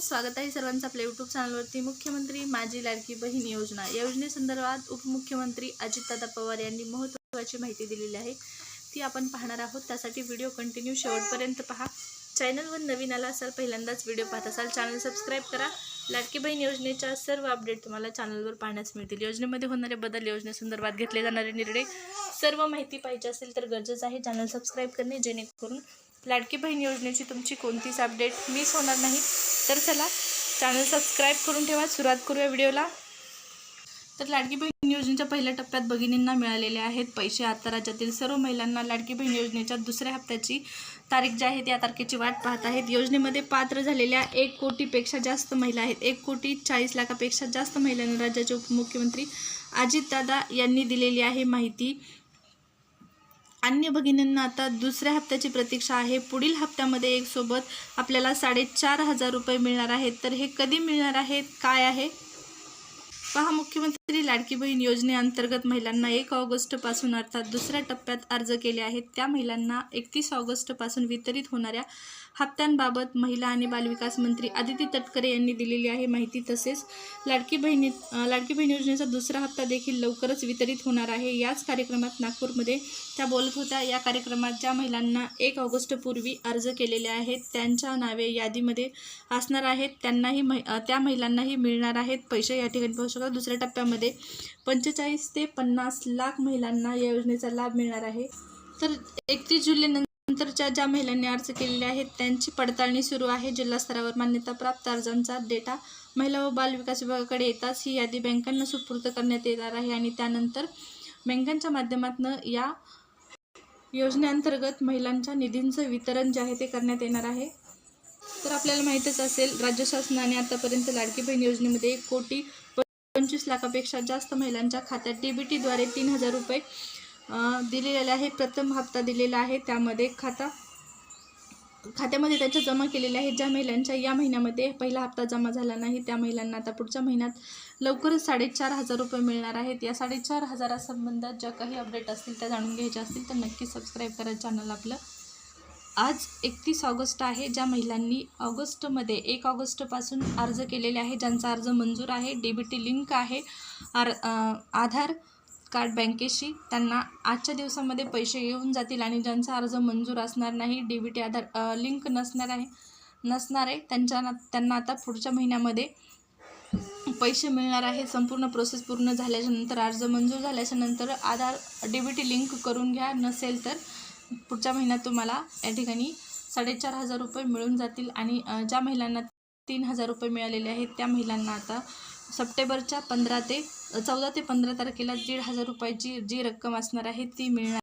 स्वागत आहे सर्वांचं आपल्या यूट्यूब चॅनलवरती। मुख्यमंत्री माझी लाडकी बहीण योजना या योजनेसंदर्भात उपमुख्यमंत्री अजितदादा पवार यांनी महत्त्वाची माहिती दिलेली आहे, ती आपण पाहणार आहोत। त्यासाठी व्हिडिओ कंटिन्यू शेवटपर्यंत पहा। चॅनलवर नवीन आला असाल, पहिल्यांदाच व्हिडिओ पाहत असाल, चॅनल सबस्क्राइब करा। लाडकी बहीण योजनेच्या सर्व अपडेट तुम्हाला चॅनलवर पाहण्यास मिळतील। योजनेमध्ये होणारे बदल, योजनेसंदर्भात घेतले जाणारे निर्णय, सर्व माहिती पाहिजे असेल तर गरजेचं आहे चॅनल सबस्क्राइब करणे, जेणेकरून लाडकी बहीण योजनेची तुमची कोणतीच अपडेट मिस होणार नाही। तर चला चॅनल सबस्क्राइब करून ठेवा। सुरुवात करूया व्हिडिओला। तर लाडकी बहीण योजनेच्या पहिल्या टप्प्यात भगिनींना मिळालेले आहेत पैसे। आता राज्यातील सर्व महिलांना लाडकी बहीण योजनेच्या दुसऱ्या हप्त्याची तारीख जी आहे त्या तारखेची वाट पाहत आहेत। योजनेमध्ये पात्र झालेल्या 1 कोटीपेक्षा जास्त महिला आहेत। 1,40,00,000पेक्षा जास्त महिलांना राज्याचे उपमुख्यमंत्री अजितदादा यांनी दिलेली आहे माहिती। अन्य भगिनींना आता दुसऱ्या हप्त्याची प्रतीक्षा आहे। पुढील हप्त्यामध्ये एक सोबत आपल्याला 4,500 रुपये मिळणार आहेत। तर हे कधी मिळणार आहेत, काय आहे पहा। मुख्यमंत्री लाडकी बहीण योजनेअंतर्गत महिलांना 1 ऑगस्टपासून अर्थात दुसऱ्या टप्प्यात अर्ज केले आहेत त्या महिलांना 31 ऑगस्टपासून वितरित होणाऱ्या हप्त्यांबाबत महिला आणि बालविकास मंत्री अदिती तटकरे यांनी दिलेली आहे माहिती। तसेच लाडकी बहीण योजनेचा दुसरा हप्ता देखील लवकरच वितरित होणार आहे। याच कार्यक्रमात नागपूरमध्ये त्या बोलत होत्या। या कार्यक्रमात ज्या महिलांना 1 ऑगस्टपूर्वी अर्ज केलेले आहेत त्यांच्या नावे यादीमध्ये असणार आहेत, त्या महिलांनाही मिळणार आहेत पैसे। या ठिकाणी पाहू शकता, दुसऱ्या टप्प्यामध्ये 45 ते 50 लाख महिलांना या योजनेचा लाभ मिळणार आहे। तर 31 जुलैनंतरच्या ज्या महिलांनी अर्ज केलेले आहेत त्यांची पडताळणी सुरू आहे। जिल्हा स्तरावर मान्यताप्राप्त अर्जांचा डेटा महिला व बाल विकास विभागाकडे येताच ही यादी बँकांना सुपूर्द करण्यात येणार आहे आणि त्यानंतर बँकांच्या माध्यमातून या योजनेअंतर्गत महिलांच्या निधींचं वितरण जे आहे ते करण्यात येणार आहे। तर आपल्याला माहीतच असेल, राज्य शासनाने आतापर्यंत लाडकी बहीण योजनेमध्ये 1,25,00,000पेक्षा जास्त महिलांच्या खात्यात DBTद्वारे 3,000 रुपये दिलेले आहेत। प्रथम हप्ता दिलेला आहे, त्यामध्ये खात्यामध्ये त्याच्या जमा केलेले आहेत। ज्या महिलांच्या या महिन्यामध्ये पहिला हप्ता जमा झाला नाही त्या महिलांना आता पुढच्या महिन्यात लवकरच 4,500 रुपये मिळणार आहेत। या 4,500 संबंधात ज्या काही अपडेट असतील त्या जाणून घ्यायच्या असतील तर नक्की सबस्क्राइब करा चॅनल आपलं। आज 31 ऑगस्ट आहे। ज्या महिलांनी ऑगस्टमध्ये 1 ऑगस्टपासून अर्ज केलेले आहे, ज्यांचा अर्ज मंजूर आहे, DBT लिंक आहे, आधार कार्ड बँकेशी, त्यांना आजच्या दिवसामध्ये पैसे येऊन जातील। आणि ज्यांचा अर्ज मंजूर असणार नाही, DBT आधार लिंक नसणार आहे त्यांना आता पुढच्या महिन्यामध्ये पैसे मिळणार आहे। संपूर्ण प्रोसेस पूर्ण झाल्याच्या नंतर, अर्ज मंजूर झाल्याच्या नंतर आधार DBT लिंक करून घ्या, नसेल तर पुढच्या महिन्यात तुम्हाला या ठिकाणी 4,500 रुपये मिळून जातील। आणि ज्या महिलांना 3,000 रुपये मिळालेले आहेत त्या महिलांना आता सप्टेंबरच्या 14 ते 15 तारखेला 1,500 रुपयाची जी रक्कम असणार आहे ती मिळणार